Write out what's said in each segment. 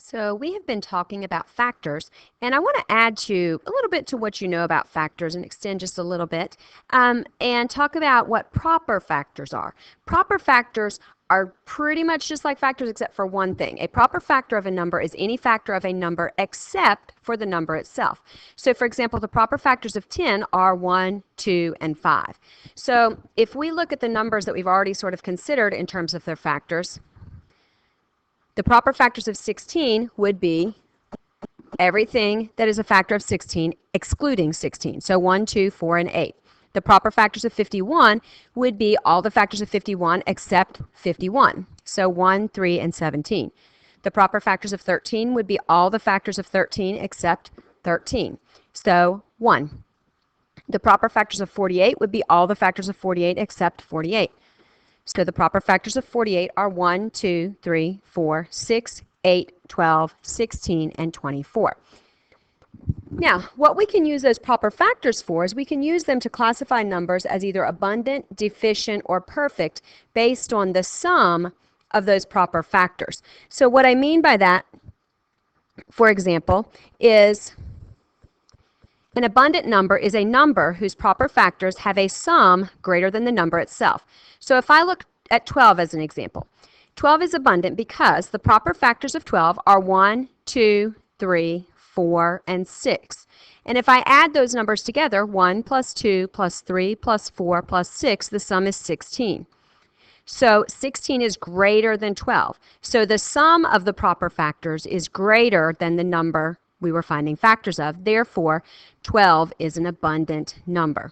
So we have been talking about factors, and I want to add to a little bit to what you know about factors and extend just a little bit, and talk about what proper factors are. Proper factors are pretty much just like factors except for one thing. A proper factor of a number is any factor of a number except for the number itself. So for example, the proper factors of 10 are 1, 2, and 5. So if we look at the numbers that we've already sort of considered in terms of their factors, the proper factors of 16 would be everything that is a factor of 16 excluding 16. So 1, 2, 4, and 8. The proper factors of 51 would be all the factors of 51 except 51. So 1, 3, and 17. The proper factors of 13 would be all the factors of 13 except 13. So 1. The proper factors of 48 would be all the factors of 48 except 48. So the proper factors of 48 are 1, 2, 3, 4, 6, 8, 12, 16, and 24. Now, what we can use those proper factors for is we can use them to classify numbers as either abundant, deficient, or perfect based on the sum of those proper factors. So what I mean by that, for example, is an abundant number is a number whose proper factors have a sum greater than the number itself. So if I look at 12 as an example, 12 is abundant because the proper factors of 12 are 1, 2, 3, 4, and 6. And if I add those numbers together, 1 plus 2 plus 3 plus 4 plus 6, the sum is 16. So 16 is greater than 12. So the sum of the proper factors is greater than the number we were finding factors of. Therefore, 12 is an abundant number.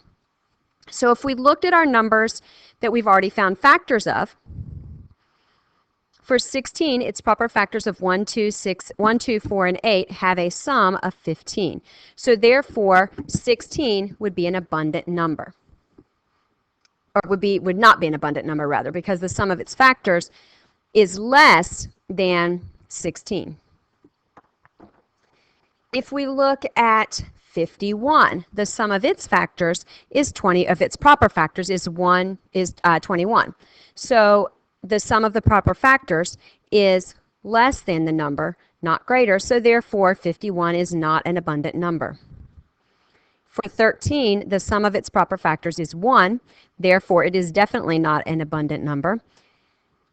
So if we looked at our numbers that we've already found factors of, for 16, its proper factors of 1, 2, 4, and 8 have a sum of 15. So therefore, 16 would be an abundant number. Or would not be an abundant number, rather, because the sum of its factors is less than 16. If we look at 51, the sum of its factors is 20, of its proper factors is 21. So the sum of the proper factors is less than the number, not greater, so therefore 51 is not an abundant number. For 13, the sum of its proper factors is 1, therefore it is definitely not an abundant number.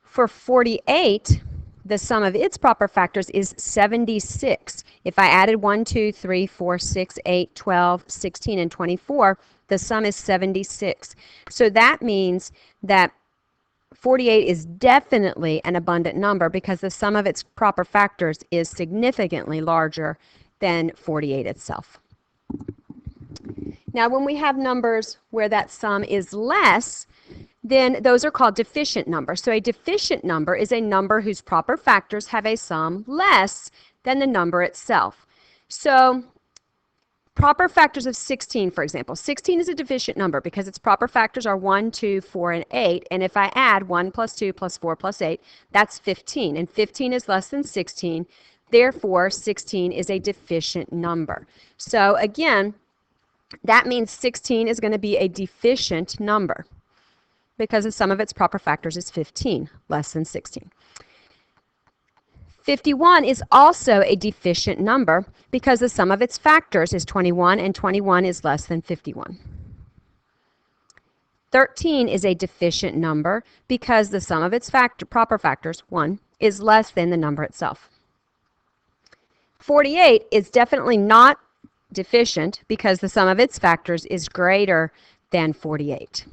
For 48, the sum of its proper factors is 76. If I added 1, 2, 3, 4, 6, 8, 12, 16, and 24, the sum is 76. So that means that 48 is definitely an abundant number because the sum of its proper factors is significantly larger than 48 itself. Now, when we have numbers where that sum is less, then those are called deficient numbers. So a deficient number is a number whose proper factors have a sum less than the number itself. So proper factors of 16, for example. 16 is a deficient number because its proper factors are 1, 2, 4, and 8. And if I add 1 plus 2 plus 4 plus 8, that's 15. And 15 is less than 16. Therefore, 16 is a deficient number. So again, that means 16 is going to be a deficient number because the sum of its proper factors is 15, less than 16. 51 is also a deficient number because the sum of its factors is 21, and 21 is less than 51. 13 is a deficient number because the sum of its proper factors, 1, is less than the number itself. 48 is definitely not deficient because the sum of its factors is greater than 48.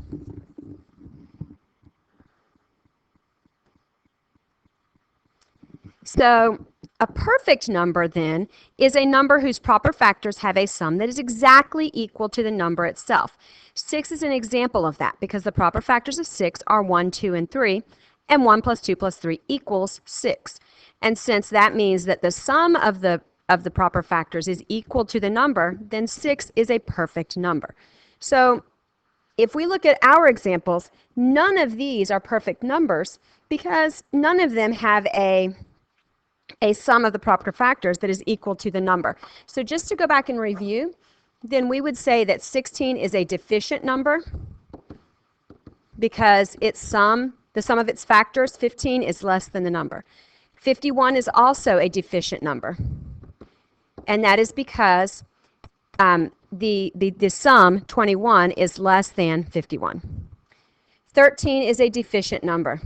So a perfect number then is a number whose proper factors have a sum that is exactly equal to the number itself. 6 is an example of that because the proper factors of 6 are 1, 2, and 3, and 1 plus 2 plus 3 equals 6. And since that means that the sum of the proper factors is equal to the number, then 6 is a perfect number. So if we look at our examples, none of these are perfect numbers because none of them have a sum of the proper factors that is equal to the number. So just to go back and review, then we would say that 16 is a deficient number because the sum of its factors, 15, is less than the number. 51 is also a deficient number, and that is because the sum, 21, is less than 51. 13 is a deficient number,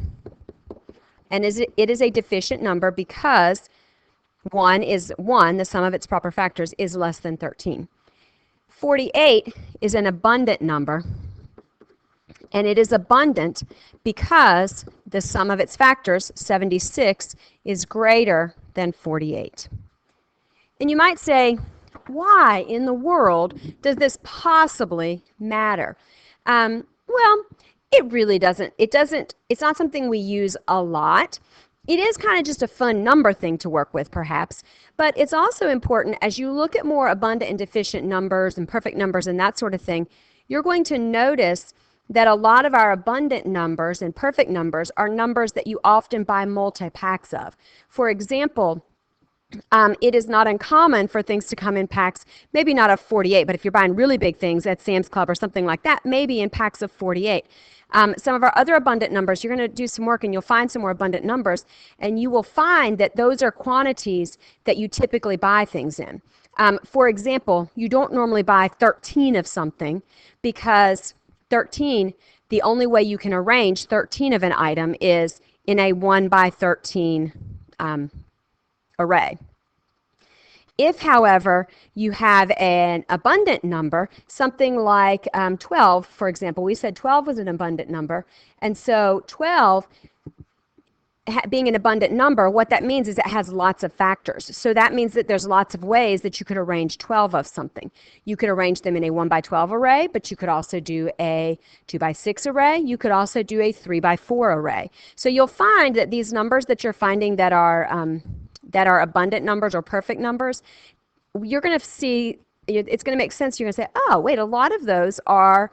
and it is a deficient number because 1, the sum of its proper factors, is less than 13. 48 is an abundant number, and it is abundant because the sum of its factors, 76, is greater than 48. And you might say, why in the world does this possibly matter? Well, it really doesn't. It's not something we use a lot. It is kind of just a fun number thing to work with, perhaps, but it's also important as you look at more abundant and deficient numbers and perfect numbers and that sort of thing, you're going to notice that a lot of our abundant numbers and perfect numbers are numbers that you often buy multi-packs of. For example, it is not uncommon for things to come in packs, maybe not of 48, but if you're buying really big things at Sam's Club or something like that, maybe in packs of 48. Some of our other abundant numbers, you're going to do some work and you'll find some more abundant numbers, and you will find that those are quantities that you typically buy things in. For example, you don't normally buy 13 of something because 13, the only way you can arrange 13 of an item is in a 1 by 13 array. If, however, you have an abundant number, something like 12, for example, we said 12 was an abundant number, and so 12 being an abundant number, what that means is it has lots of factors. So that means that there's lots of ways that you could arrange 12 of something. You could arrange them in a 1 by 12 array, but you could also do a 2 by 6 array. You could also do a 3 by 4 array. So you'll find that these numbers that you're finding that are abundant numbers or perfect numbers, you're going to see, it's going to make sense. You're going to say, oh, wait, a lot of those are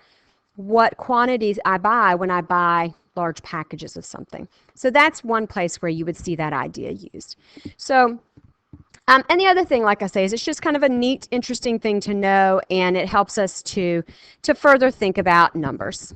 what quantities I buy when I buy large packages of something. So that's one place where you would see that idea used. So, and the other thing, like I say, is it's just kind of a neat, interesting thing to know, and it helps us to further think about numbers.